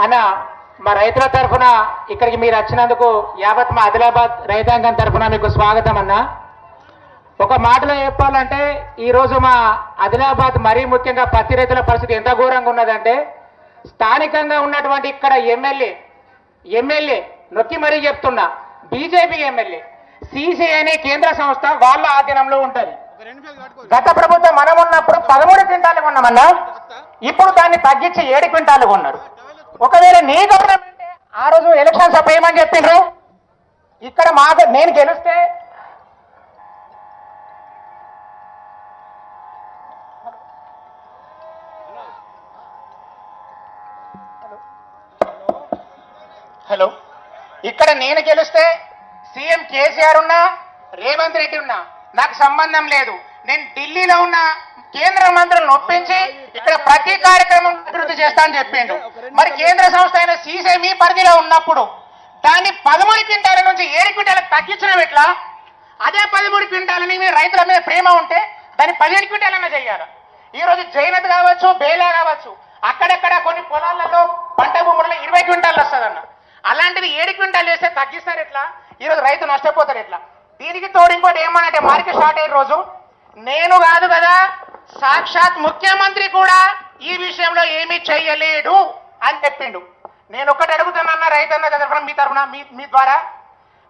అన్న మా రైతుల తరఫున ఇక్కడికి మీరు వచ్చినందుకు యావత్ మా ఆదిలాబాద్ రైతాంగం తరఫున మీకు స్వాగతం అన్న. ఒక మాటలో చెప్పాలంటే ఈరోజు మా ఆదిలాబాద్ మరీ ముఖ్యంగా పత్తి రైతుల పరిస్థితి ఎంత ఘోరంగా ఉన్నదంటే, స్థానికంగా ఉన్నటువంటి ఇక్కడ ఎమ్మెల్యే నొక్కి మరీ చెప్తున్నా, బీజేపీ ఎమ్మెల్యే సిసిఐ అనే కేంద్ర సంస్థ వాళ్ళ ఆధీనంలో ఉంటుంది. గత ప్రభుత్వం మనం ఉన్నప్పుడు 13 క్వింటాలు కొన్నామన్నా, ఇప్పుడు దాన్ని తగ్గించి 7 క్వింటాలు కొన్నారు. ఒకవేళ నీ గవర్నమెంట్ ఆ రోజు ఎలక్షన్స్ అప్పుడు ఏమని చెప్పిండ్రు, ఇక్కడ నేను గెలిస్తే ఇక్కడ నేను గెలిస్తే సీఎం కేసీఆర్ ఉన్నా రేవంత్ రెడ్డి ఉన్నా నాకు సంబంధం లేదు, నేను ఢిల్లీలో ఉన్న కేంద్ర మంత్రులను ఒప్పించి ఇక్కడ ప్రతి కార్యక్రమం అభివృద్ధి చేస్తా అని చెప్పిండు. మరి కేంద్ర సంస్థ అయిన సీసీ మీ పరిధిలో ఉన్నప్పుడు దాన్ని 13 క్వింటాల నుంచి 7 క్వింటాలకు తగ్గించడం ఎట్లా? అదే 13 క్వింటాలని మీ రైతుల మీద ప్రేమ ఉంటే దాన్ని 15 క్వింటాలన్నా చేయాలి. ఈరోజు జైనత్ కావచ్చు, బేలా కావచ్చు, అక్కడక్కడ కొన్ని పొలాలలో పంట భూములలో 20 క్వింటాలు వస్తుందన్న. అలాంటిది 7 క్వింటాలు చేస్తే తగ్గిస్తారు ఎట్లా? ఈరోజు రైతు నష్టపోతారు ఎట్లా? దీనికి తోడు ఇంకోటి ఏమనంటే, మార్కెట్ స్టార్ట్ అయ్యే రోజు నేను కాదు కదా, సాక్షాత్ ముఖ్యమంత్రి కూడా ఈ విషయంలో ఏమీ చెయ్యలేడు అని చెప్పిండు. నేను ఒకటి అడుగుతున్నా రైతన్న తరఫున, మీ ద్వారా,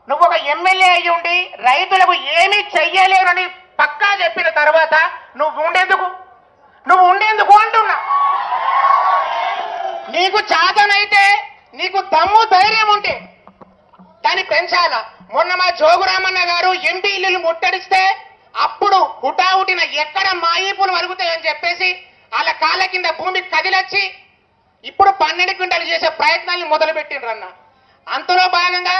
నువ్వు ఒక ఎమ్మెల్యే అయ్యి ఉండి రైతులకు ఏమీ చెయ్యలేరు అని పక్కా చెప్పిన తర్వాత నువ్వు ఉండేందుకు అంటున్నా. నీకు చాతనైతే, నీకు దమ్ము ధైర్యం ఉంటే దాన్ని పెంచాలా. మొన్న మా జోగురామన్న గారు ఎంపీ ఇల్లు ముట్టడిస్తే అప్పుడు హుటాహుటిన ఎక్కడ మాయిపులు వరుగుతాయని చెప్పేసి వాళ్ళ కాళ్ళ కింద భూమి కదిలొచ్చి ఇప్పుడు 12 క్వింటాలు చేసే ప్రయత్నాన్ని మొదలుపెట్టిండ్రు అన్న. అంతలో భాగంగా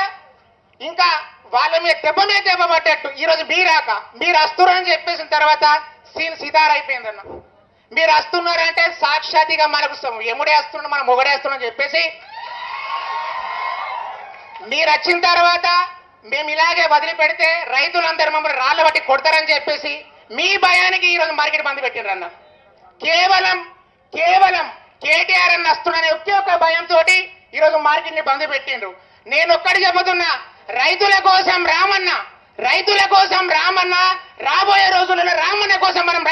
ఇంకా వాళ్ళ మీద దెబ్బ పట్టేట్టు ఈరోజు మీరు వస్తున్నారని చెప్పేసిన తర్వాత సీన్ సితారైపోయిందన్న. మీరు వస్తున్నారంటే సాక్షాత్గా మనకు ఎముడే వస్తున్నాడు, మనం మొగడేస్తున్నాం చెప్పేసి మీరు వచ్చిన తర్వాత మేము ఇలాగే వదిలిపెడితే రైతులందరూ మమ్మల్ని రాళ్ల బట్టి కొడతారని చెప్పేసి మీ భయానికి ఈరోజు మార్కెట్ బంద్ పెట్టిండ్రు అన్న. కేవలం కేటీఆర్ అన్న వస్తున్నాడనే ఒకే ఒక భయంతో ఈరోజు మార్కెట్ ని బంద్ పెట్టిండ్రు. నేను ఒక్కడి చెబుతున్నా, రైతుల కోసం రామన్న, రాబోయే రోజులలో రామన్న కోసం మనం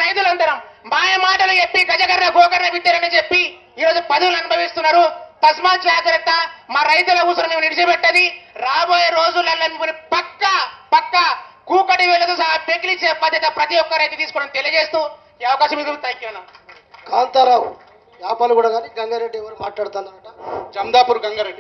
రైతులందరం, మాయ మాటలు చెప్పి గజకర్ర గోకర్ర విద్యరని చెప్పి ఈరోజు పదవులు అనుభవిస్తున్నారు. తస్మాత్ జాగ్రత్త, మా రైతుల ఊసులు మేము నిడిచిపెట్టది. రాబోయే రోజులలో మిమ్మల్ని పక్కా కూకటి వేలతో సహా పెకిలిచ్చే బాధ్యత ప్రతి ఒక్క రైతు తీసుకోవడం తెలియజేస్తూ ఈ అవకాశం ఇది థ్యాంక్. కాంతారావు యాపాలు కూడా కానీ గంగారెడ్డి ఎవరు మాట్లాడుతున్నారట, జమ్దాపూర్ గంగారెడ్డి.